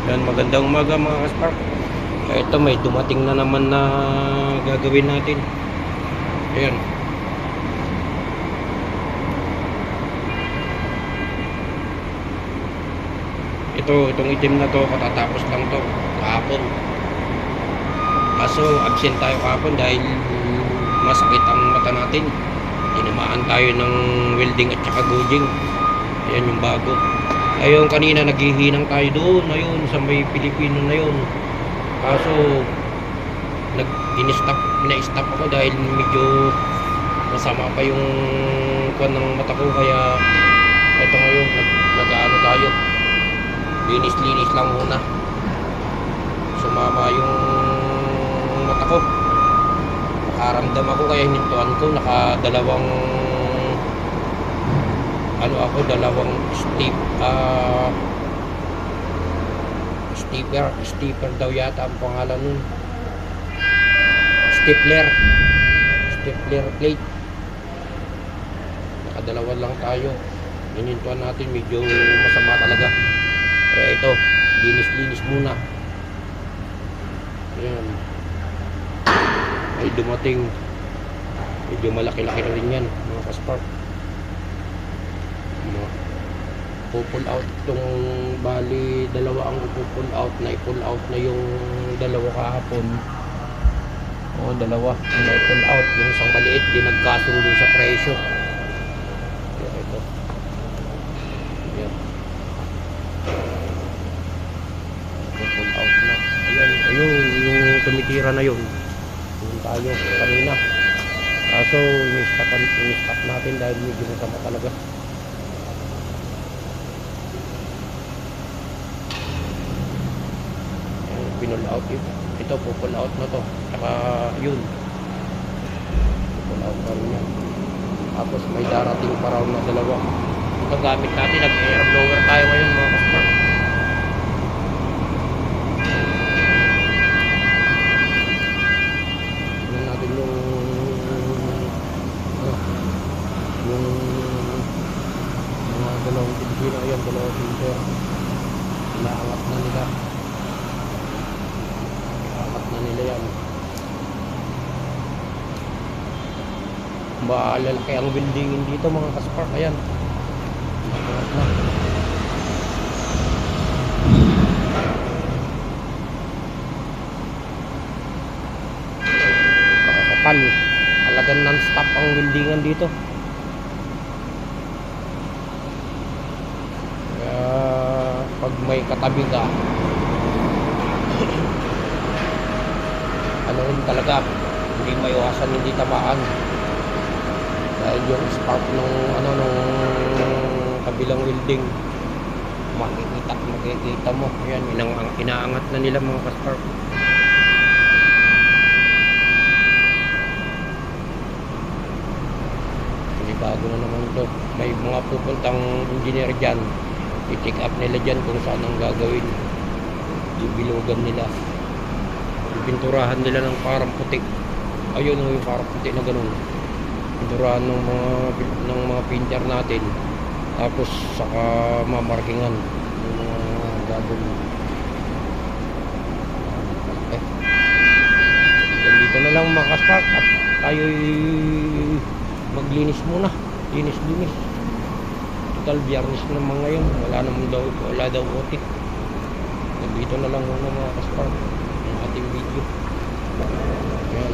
Yan, magandang umaga mga kaspark. Ito may dumating na naman na gagawin natin. Ayan. Itong itim na to, katatapos lang to kahapon. Kaso absent tayo kahapon dahil masakit ang mata natin. Tinamaan tayo ng welding at saka gouging. Ayan yung bago. Ayun, kanina naghihinang tayo doon. Ayun, sa may Pilipino na yun. Kaso pina-stop ako dahil medyo masama pa yung kuwan ng mata ko, kaya ito ngayon nag-ano tayo, linis lang muna. Sumama yung mata ko, nakaramdam ako kaya hinintuan ko, nakadalawang dalawang stepper daw yata ang pangalan nun, stapler plate. Nakadalawa lang tayo, hinintuan natin, medyo masama talaga, kaya ito linis muna. Ayan, ay dumating, medyo malaki-laki na rin yan mga kaspark. Pull out itong, bali dalawa ang pull out na, i-pull out na yung dalawa kahapon. Dalawa ang i-pull out, yung isang maliit di nagkasundo sa presyo. Kaya ito, ayan, pull out na. Ayun yung tumitira na yun, yun tayo kanina. Kaso in-stop natin dahil medyo masama talaga. Pinull out ito, pull out na to, saka yun pull out pa rin yan. Tapos may darating pa raw na dalawa. Ito gamit natin, nag-air blower tayo ngayon mga kaspark. Tignan natin yung mga dalawang pilipino. Ayan, dalawang filter, inaangat na nila yan. Lalaki ang buildingin dito mga kaspark. Ayan, nakangat na. Kakakapal, talagang non-stop ang buildingan dito. Kaya pag may katabi ka, ano rin talaga, hindi maiwasan hindi tamaan dahil yung spark nung kabilang welding makikita mo. Ayan, inaangat na nila mga kaspark. Hindi, bago na naman ito. May mga pupuntang engineer dyan, i-check up nila dyan kung saan ang gagawin, ibilugan nila, pinturahan nila ng parang puti. Ayun yung parang puti na ganun, pinturahan ng mga painter natin, tapos saka mamarkingan yung mga gagawin. Dito na lang mga kaspark at tayo'y maglinis muna, linis total biyernes naman ngayon, wala daw otik. Dito na lang muna mga kaspark ang ating video. Ayan,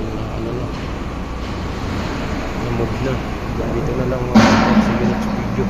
na-move na. Dito na lang mga sa next video.